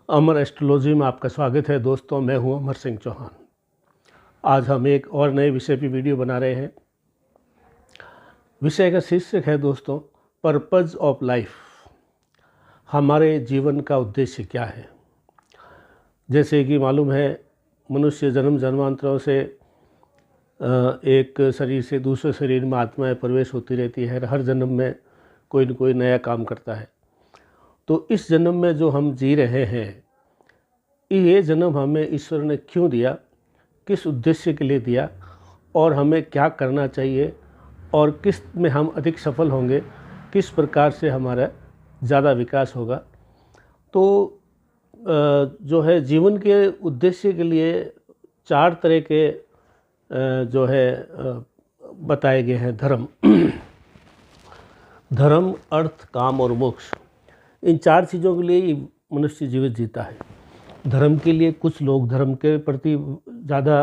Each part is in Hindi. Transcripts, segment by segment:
अमर एस्ट्रोलॉजी में आपका स्वागत है दोस्तों। मैं हूं अमर सिंह चौहान। आज हम एक और नए विषय पर वीडियो बना रहे हैं। विषय का शीर्षक है दोस्तों, पर्पज़ ऑफ लाइफ। हमारे जीवन का उद्देश्य क्या है। जैसे कि मालूम है, मनुष्य जन्म जन्मांतरों से एक शरीर से दूसरे शरीर में आत्माएं प्रवेश होती रहती है। हर जन्म में कोई न कोई नया काम करता है। तो इस जन्म में जो हम जी रहे हैं, ये जन्म हमें ईश्वर ने क्यों दिया, किस उद्देश्य के लिए दिया और हमें क्या करना चाहिए और किस में हम अधिक सफल होंगे, किस प्रकार से हमारा ज़्यादा विकास होगा। तो जो है जीवन के उद्देश्य के लिए 4 तरह के जो है बताए गए हैं। धर्म, अर्थ, काम और मोक्ष। इन 4 चीज़ों के लिए मनुष्य जीवित जीता है। धर्म के लिए कुछ लोग धर्म के प्रति ज़्यादा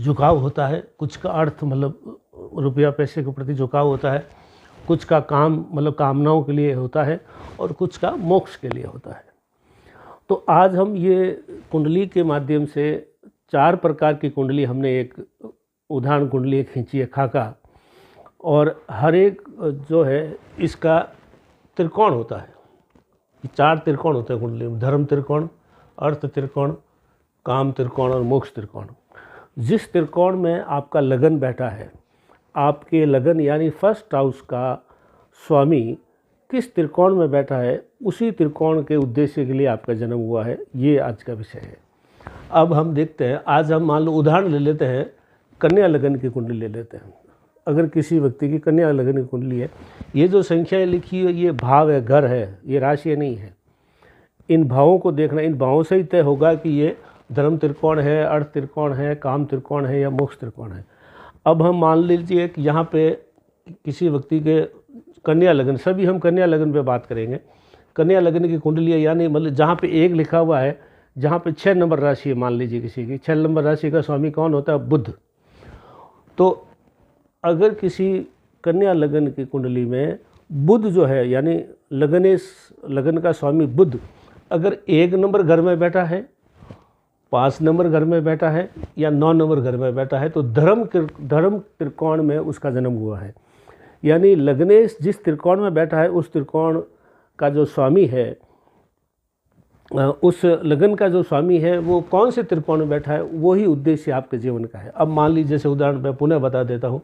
झुकाव होता है, कुछ का अर्थ मतलब रुपया पैसे के प्रति झुकाव होता है, कुछ का काम मतलब कामनाओं के लिए होता है और कुछ का मोक्ष के लिए होता है। तो आज हम ये कुंडली के माध्यम से 4 प्रकार की कुंडली, हमने एक उदाहरण कुंडली खींची है खाका, और हर एक जो है इसका त्रिकोण होता है। 4 त्रिकोण होते हैं कुंडली में, धर्म त्रिकोण, अर्थ त्रिकोण, काम त्रिकोण और मोक्ष त्रिकोण। जिस त्रिकोण में आपका लगन बैठा है, आपके लगन यानी फर्स्ट हाउस का स्वामी किस त्रिकोण में बैठा है, उसी त्रिकोण के उद्देश्य के लिए आपका जन्म हुआ है। ये आज का विषय है। अब हम देखते हैं, आज हम मान लो उदाहरण ले लेते हैं, कन्या लगन की कुंडली ले लेते हैं। अगर किसी व्यक्ति की कन्या लगन की कुंडली है, ये जो संख्याएं लिखी है ये भाव है, घर है, ये राशि नहीं है। इन भावों को देखना, इन भावों से ही तय होगा कि ये धर्म त्रिकोण है, अर्थ त्रिकोण है, काम त्रिकोण है या मोक्ष त्रिकोण है। अब हम मान लीजिए कि यहाँ पे किसी व्यक्ति के कन्या लगन, सभी हम कन्या लगन पे बात करेंगे। कन्या लगन की कुंडली है, यानी मतलब जहाँ पे 1 लिखा हुआ है, जहाँ पे 6 नंबर राशि है, मान लीजिए किसी की 6 नंबर राशि का स्वामी कौन होता है, बुध। तो अगर किसी कन्या लगन की कुंडली में बुध जो है, यानी लगन का स्वामी बुध अगर 1 नंबर घर में बैठा है, 5 नंबर घर में बैठा है या 9 नंबर घर में बैठा है, तो धर्म त्रिकोण में उसका जन्म हुआ है। यानी लगनेश जिस त्रिकोण में बैठा है, उस त्रिकोण का जो स्वामी है, उस लगन का जो स्वामी है, वो कौन से त्रिकोण में बैठा है, वही उद्देश्य आपके जीवन का है। अब मान लीजिए, जैसे उदाहरण मैं पुनः बता देता हूँ,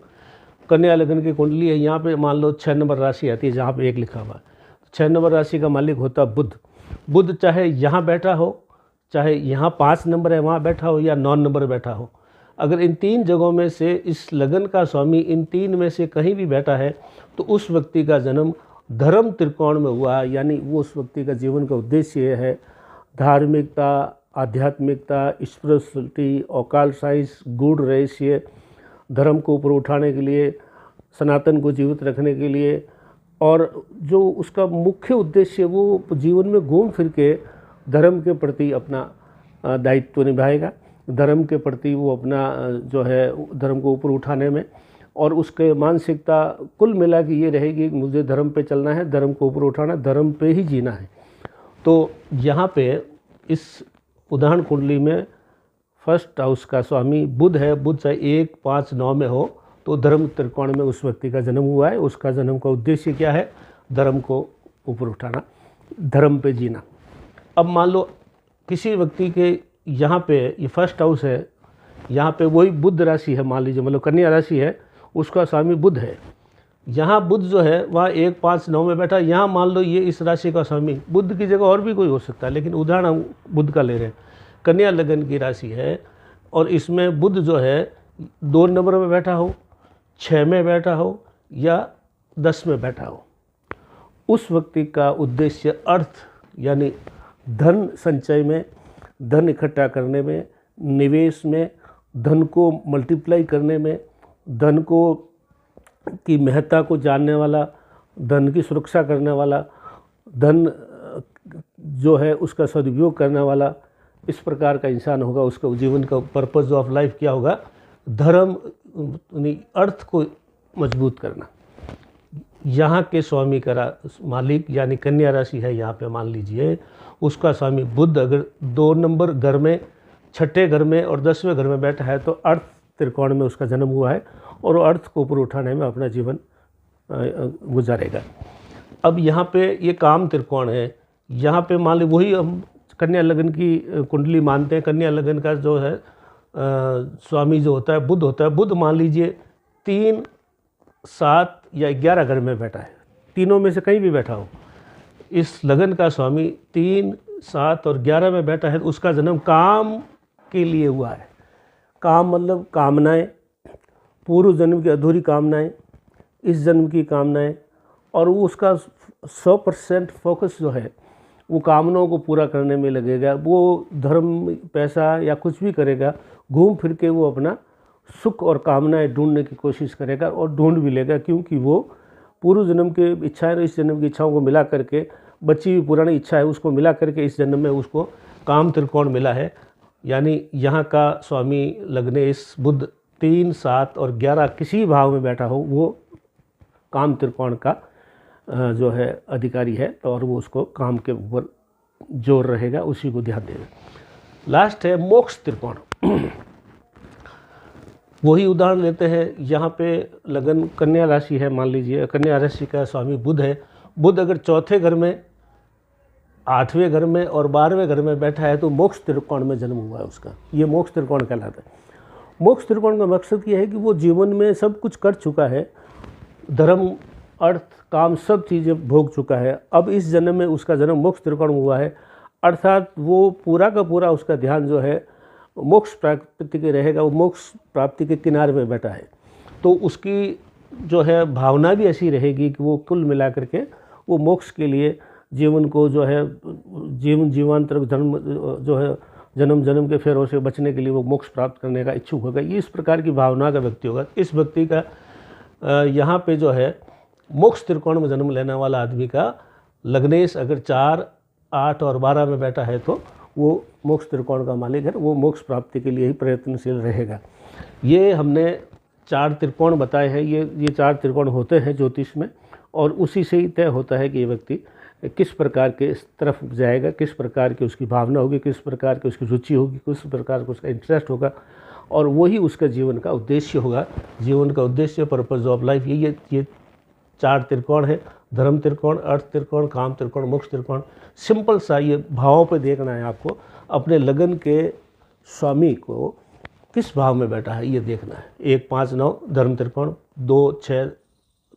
कन्या लगन की कुंडली है, यहाँ पे मान लो 6 नंबर राशि आती है, जहाँ पे 1 लिखा हुआ है। 6 नंबर राशि का मालिक होता है बुध। बुध चाहे यहाँ बैठा हो, चाहे यहाँ 5 नंबर है वहाँ बैठा हो या 9 नंबर बैठा हो, अगर इन 3 जगहों में से इस लगन का स्वामी इन 3 में से कहीं भी बैठा है, तो उस व्यक्ति का जन्म धर्म त्रिकोण में हुआ। यानी वो उस व्यक्ति का जीवन का उद्देश्य है धार्मिकता, आध्यात्मिकता, स्पिरिचुअलिटी, ऑकल्ट साइंस, गूढ़ रहस्य, धर्म को ऊपर उठाने के लिए, सनातन को जीवित रखने के लिए, और जो उसका मुख्य उद्देश्य, वो जीवन में घूम फिर के धर्म के प्रति अपना दायित्व निभाएगा। धर्म के प्रति वो अपना जो है धर्म को ऊपर उठाने में, और उसके मानसिकता कुल मिला के ये रहेगी कि मुझे धर्म पे चलना है, धर्म को ऊपर उठाना, धर्म पे ही जीना है। तो यहाँ पे इस उदाहरण कुंडली में फर्स्ट हाउस का स्वामी बुध है। बुध चाहे 1, 5, 9 में हो, तो धर्म त्रिकोण में उस व्यक्ति का जन्म हुआ है। उसका जन्म का उद्देश्य क्या है, धर्म को ऊपर उठाना, धर्म पे जीना। अब मान लो किसी व्यक्ति के यहाँ पे ये फर्स्ट हाउस है, यहाँ पे वही बुध राशि है, मान लीजिए मतलब कन्या राशि है, उसका स्वामी बुध है। यहाँ बुध जो है वहाँ 1, 5, 9 में बैठा, यहाँ मान लो ये इस राशि का स्वामी, बुध की जगह और भी कोई हो सकता है, लेकिन उदाहरण हम बुध का ले रहे हैं। कन्या लगन की राशि है और इसमें बुध जो है 2 नंबर में बैठा हो, 6 में बैठा हो या 10 में बैठा हो, उस व्यक्ति का उद्देश्य अर्थ यानी धन संचय में, धन इकट्ठा करने में, निवेश में, धन को मल्टीप्लाई करने में, धन को की महत्ता को जानने वाला, धन की सुरक्षा करने वाला, धन जो है उसका सदुपयोग करने वाला, इस प्रकार का इंसान होगा। उसका जीवन का पर्पज़ ऑफ लाइफ क्या होगा, धर्म अर्थ को मजबूत करना। यहाँ के स्वामी का मालिक यानी कन्या राशि है, यहाँ पे मान लीजिए उसका स्वामी बुध अगर 2 नंबर घर में, 6ठे घर में और 10वें घर में बैठा है तो अर्थ त्रिकोण में उसका जन्म हुआ है और वो अर्थ को ऊपर उठाने में अपना जीवन गुजारेगा। अब यहाँ पे ये काम त्रिकोण है, यहाँ पे मान ली वही हम कन्या लगन की कुंडली मानते हैं। कन्या लगन का जो है स्वामी जो होता है बुध होता है। बुध मान लीजिए 3, 7 या 11 घर में बैठा है, तीनों में से कहीं भी बैठा हो। इस लगन का स्वामी 3, 7 और 11 में बैठा है, उसका जन्म काम के लिए हुआ है। काम मतलब कामनाएं, पूर्व जन्म की अधूरी कामनाएं, इस जन्म की कामनाएं, और वो उसका 100% फोकस जो है वो कामनाओं को पूरा करने में लगेगा। वो धर्म, पैसा या कुछ भी करेगा, घूम फिर के वो अपना सुख और कामनाएं ढूंढने की कोशिश करेगा और ढूंढ भी लेगा, क्योंकि वो पूर्व जन्म के इच्छाएं इस जन्म की इच्छाओं को मिला करके, बची हुई पुरानी इच्छा है उसको मिला करके इस जन्म में उसको काम त्रिकोण मिला है। यानी यहाँ का स्वामी लग्नेश बुध 3, 7 और 11 किसी भाव में बैठा हो वो काम त्रिकोण का जो है अधिकारी है, तो और वो उसको काम के ऊपर जोर रहेगा, उसी को ध्यान देगा। लास्ट है मोक्ष त्रिकोण। वही उदाहरण लेते हैं। यहाँ पे लगन कन्या राशि है, मान लीजिए कन्या राशि का स्वामी बुध है। बुध अगर 4थे घर में, 8वें घर में और 12वें घर में बैठा है तो मोक्ष त्रिकोण में जन्म हुआ है उसका। ये मोक्ष त्रिकोण कहलाता है। मोक्ष त्रिकोण का मकसद ये है कि वो जीवन में सब कुछ कर चुका है, धर्म, अर्थ, काम सब चीज़ें भोग चुका है। अब इस जन्म में उसका जन्म मोक्ष त्रिकोण में हुआ है, अर्थात वो पूरा का पूरा उसका ध्यान जो है मोक्ष प्राप्ति के रहेगा। वो मोक्ष प्राप्ति के किनारे में बैठा है, तो उसकी जो है भावना भी ऐसी रहेगी कि वो कुल मिला करके वो मोक्ष के लिए जीवन को जो है जीवांतर जन्म जो है जन्म के फेरों से बचने के लिए वो मोक्ष प्राप्त करने का इच्छुक होगा। ये इस प्रकार की भावना का व्यक्ति होगा। इस व्यक्ति का यहाँ पे जो है मोक्ष त्रिकोण में जन्म लेने वाला आदमी का लग्नेश अगर 4, 8 और 12 में बैठा है तो वो मोक्ष त्रिकोण का मालिक है, वो मोक्ष प्राप्ति के लिए ही प्रयत्नशील रहेगा। ये हमने 4 त्रिकोण बताए हैं। ये 4 त्रिकोण होते हैं ज्योतिष में, और उसी से ही तय होता है कि ये व्यक्ति किस प्रकार के इस तरफ जाएगा, किस प्रकार की उसकी भावना होगी, किस प्रकार की उसकी रुचि होगी, किस प्रकार का उसका इंटरेस्ट होगा, और वही उसका जीवन का उद्देश्य होगा। जीवन का उद्देश्य, पर्पस ऑफ लाइफ, ये 4 त्रिकोण है। धर्म त्रिकोण, अर्थ त्रिकोण, काम त्रिकोण, मोक्ष त्रिकोण। सिंपल सा ये भावों पे देखना है आपको। अपने लगन के स्वामी को किस भाव में बैठा है ये देखना है। 1, 5, 9 धर्म त्रिकोण, 2, 6,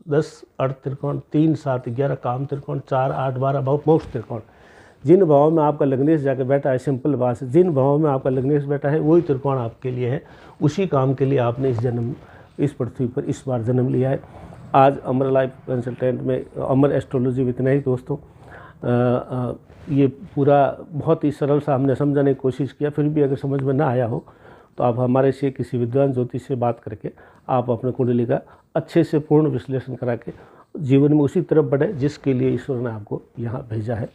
10 अर्थ त्रिकोण, 3, 7, 11 काम त्रिकोण, 4, 8, 12 भाव मोक्ष त्रिकोण। जिन भावों में आपका लग्नेश जाकर बैठा है, सिंपल बात है, जिन भावों में आपका लग्नेश बैठा है वही त्रिकोण आपके लिए है। उसी काम के लिए आपने इस पृथ्वी पर इस बार जन्म लिया है। आज अमर लाइफ कंसल्टेंट में अमर एस्ट्रोलॉजी में इतना ही दोस्तों। ये पूरा बहुत ही सरल सा हमने समझाने की कोशिश किया, फिर भी अगर समझ में ना आया हो तो आप हमारे से किसी विद्वान ज्योतिष से बात करके आप अपने कुंडली का अच्छे से पूर्ण विश्लेषण करा के जीवन में उसी तरफ बढ़े जिसके लिए ईश्वर ने आपको यहाँ भेजा है।